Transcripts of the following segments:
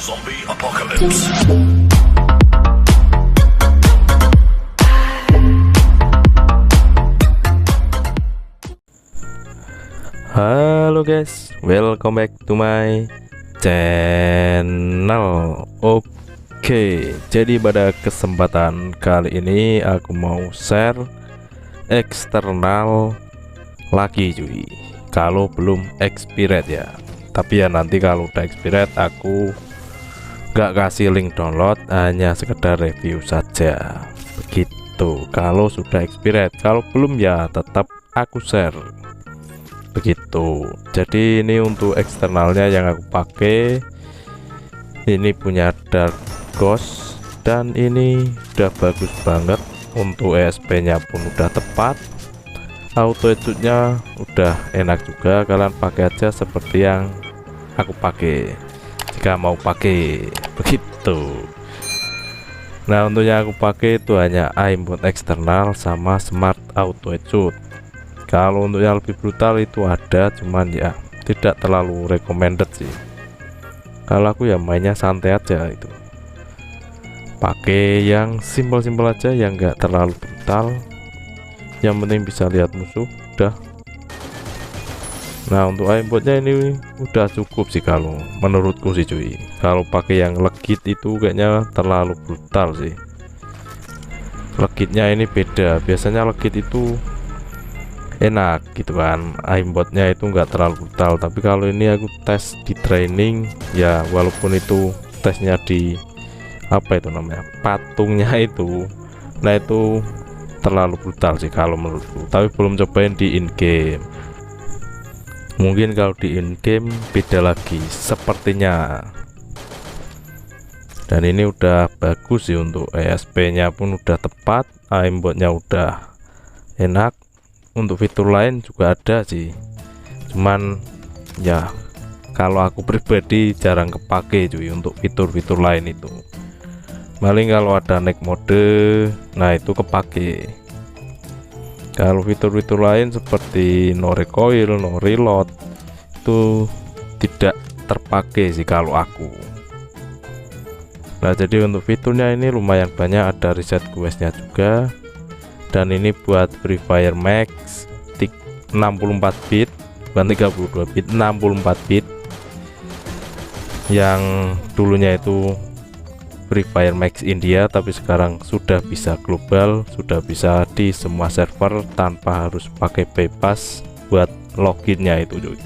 Zombie Apocalypse. Halo guys, welcome back to my channel. Oke, jadi pada kesempatan kali ini aku mau share eksternal lagi cuy. Kalau belum expired ya, tapi ya nanti kalau udah expired aku gak kasih link download, hanya sekedar review saja begitu. Kalau sudah expired, kalau belum ya tetap aku share begitu. Jadi ini untuk eksternalnya yang aku pakai, ini punya Dark Ghost dan ini udah bagus banget. Untuk ESP nya pun udah tepat, auto nya udah enak juga. Kalian pakai aja seperti yang aku pakai jika mau pakai begitu. Nah, untuk yang aku pakai itu hanya aimbot eksternal sama smart auto execute. Kalau untuk yang lebih brutal itu ada, cuman ya tidak terlalu recommended sih. Kalau aku ya mainnya santai aja, itu pakai yang simpel-simpel aja, yang enggak terlalu brutal, yang penting bisa lihat musuh udah. Nah, untuk aimbotnya ini udah cukup sih kalau menurutku sih cuy. Kalau pakai yang legit itu kayaknya terlalu brutal sih. Legitnya ini beda, biasanya legit itu enak gitu kan, aimbotnya itu enggak terlalu brutal. Tapi kalau ini aku tes di training ya, walaupun itu tesnya di apa itu namanya, patungnya itu, nah itu terlalu brutal sih kalau menurutku. Tapi belum cobain di in game, mungkin kalau di in game beda lagi sepertinya. Dan ini udah bagus sih, untuk ESP nya pun udah tepat, aimbotnya udah enak. Untuk fitur lain juga ada sih, cuman ya kalau aku pribadi jarang kepake cuy untuk fitur-fitur lain itu. Paling kalau ada naik mode, nah itu kepake. Kalau fitur-fitur lain seperti no recoil, no reload itu tidak terpakai sih kalau aku. Nah, jadi untuk fiturnya ini lumayan banyak, ada reset questnya juga. Dan ini buat Free Fire Max 64 bit, bukan 32 bit, 64 bit. Yang dulunya itu Free Fire Max India, tapi sekarang sudah bisa global, sudah bisa di semua server tanpa harus pakai bypass buat loginnya itu cuy.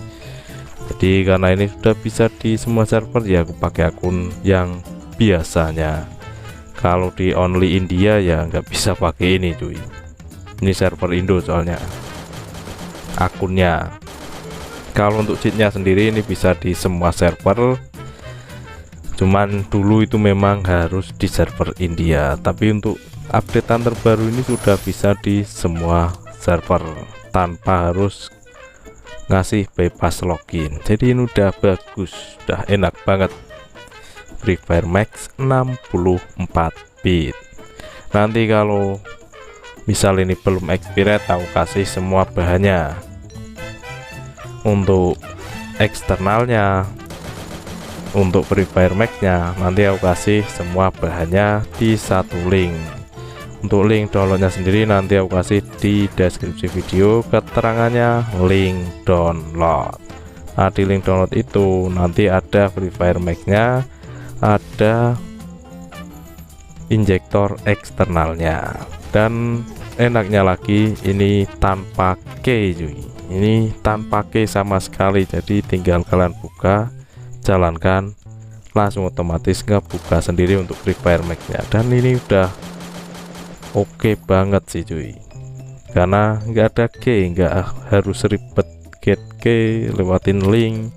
Jadi karena ini sudah bisa di semua server ya, aku pakai akun yang biasanya. Kalau di only India ya nggak bisa pakai ini cuy. Ini server Indo soalnya akunnya. Kalau untuk cheatnya sendiri ini bisa di semua server, cuman dulu itu memang harus di server India. Tapi untuk updatean terbaru ini sudah bisa di semua server tanpa harus ngasih bypass login. Jadi ini udah bagus, udah enak banget. Free Fire Max 64 bit. Nanti kalau misal ini belum expired, aku kasih semua bahannya. Untuk eksternalnya, untuk Free Fire Max nya nanti aku kasih semua bahannya di satu link. Untuk link downloadnya sendiri nanti aku kasih di deskripsi video, keterangannya link download. Nah, di link download itu nanti ada Free Fire Max nya, ada injektor eksternalnya, dan enaknya lagi ini tanpa key cuy. Ini tanpa key sama sekali, jadi tinggal kalian buka, jalankan, langsung otomatis ngebuka sendiri untuk Free Fire Max nya. Dan ini udah oke banget sih cuy, karena nggak ada key, nggak harus ribet get key, lewatin link.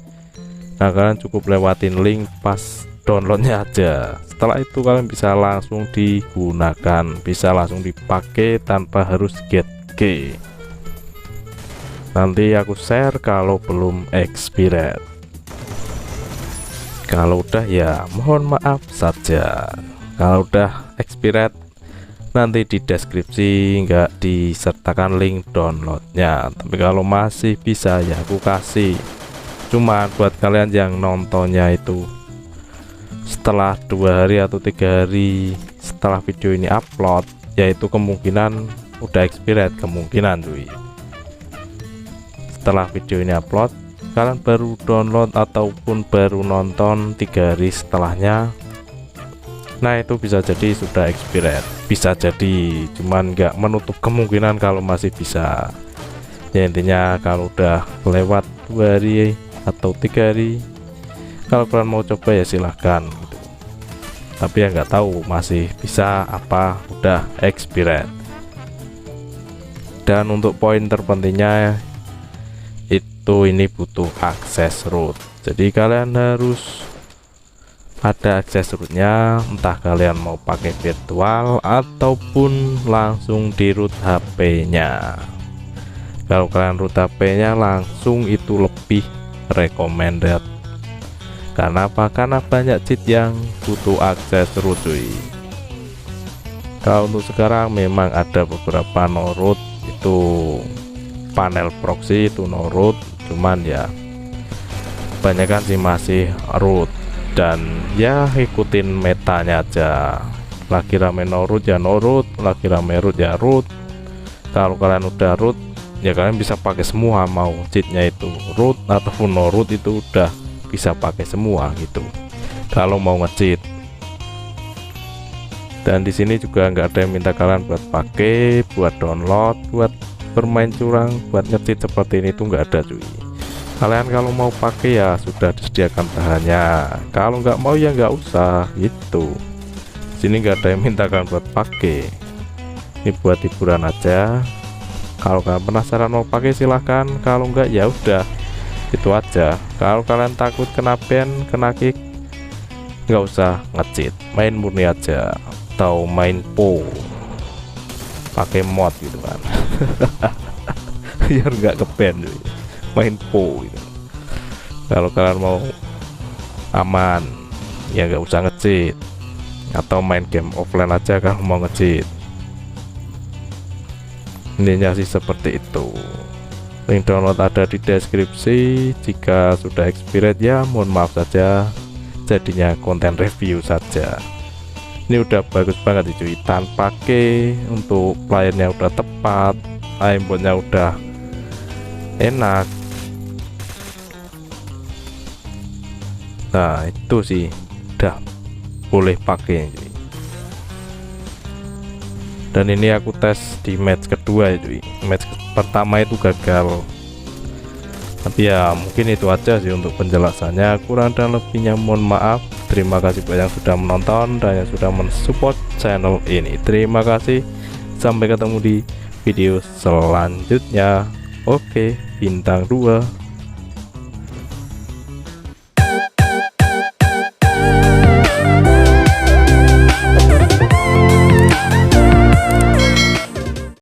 Nah, kalian cukup lewatin link pas downloadnya aja. Setelah itu kalian bisa langsung digunakan, bisa langsung dipakai tanpa harus get key. Nanti aku share kalau belum expired. Kalau udah ya mohon maaf saja. Kalau udah expired nanti di deskripsi nggak disertakan link downloadnya. Tapi kalau masih bisa ya aku kasih. Cuma buat kalian yang nontonnya itu setelah 2 hari atau 3 hari setelah video ini upload, yaitu kemungkinan udah expired, kemungkinan cuy. Setelah video ini upload, kalian baru download ataupun baru nonton 3 hari setelahnya, nah itu bisa jadi sudah expired, bisa jadi, cuman nggak menutup kemungkinan kalau masih bisa. Ya intinya kalau udah lewat 2 hari atau 3 hari, kalau kalian mau coba ya silahkan gitu. Tapi ya nggak tahu masih bisa apa udah expired. Dan untuk poin terpentingnya itu ini butuh akses root, jadi kalian harus ada akses rootnya, entah kalian mau pakai virtual ataupun langsung di root HP-nya. Kalau kalian root HP-nya langsung itu lebih recommended. Karena apa? Karena banyak cheat yang butuh akses root cuy. Kalau untuk sekarang memang ada beberapa no root, itu panel proxy itu no root, cuman ya kebanyakan sih masih root. Dan ya ikutin metanya aja, lagi rame no root ya no root, lagi rame root ya root. Kalau kalian udah root ya kalian bisa pakai semua, mau cheatnya itu root ataupun no root itu udah bisa pakai semua gitu kalau mau nge-cheat. Dan di sini juga nggak ada yang minta kalian buat pakai, buat download, buat bermain curang, buat nge-cheat seperti ini tuh nggak ada cuy. Kalian kalau mau pakai ya sudah disediakan bahannya, kalau nggak mau ya nggak usah gitu. Sini nggak ada yang minta kalian buat pakai, ini buat hiburan aja. Kalau kalian penasaran mau pakai silahkan, kalau nggak ya udah itu aja. Kalau kalian takut kena ban, kena kick, nggak usah nge-cheat, main murni aja atau main po pakai mod gitu kan. Biar nggak ke ban cuy, main po gitu. Kalau kalian mau aman ya nggak usah nge-cheat, atau main game offline aja kalau mau nge-cheat. Intinya sih seperti itu. Link download ada di deskripsi. Jika sudah expired ya mohon maaf saja, jadinya konten review saja. Ini udah bagus banget cuy, tanpa ke, untuk playernya udah tepat, aimbotnya udah enak. Nah itu sih udah boleh pakai cuy. Dan ini aku tes di match kedua ya cuy, match pertama itu gagal. Tapi ya mungkin itu aja sih untuk penjelasannya, kurang dan lebihnya mohon maaf. Terima kasih banyak yang sudah menonton dan yang sudah mensupport channel ini. Terima kasih, sampai ketemu di video selanjutnya. Oke, bintang 2.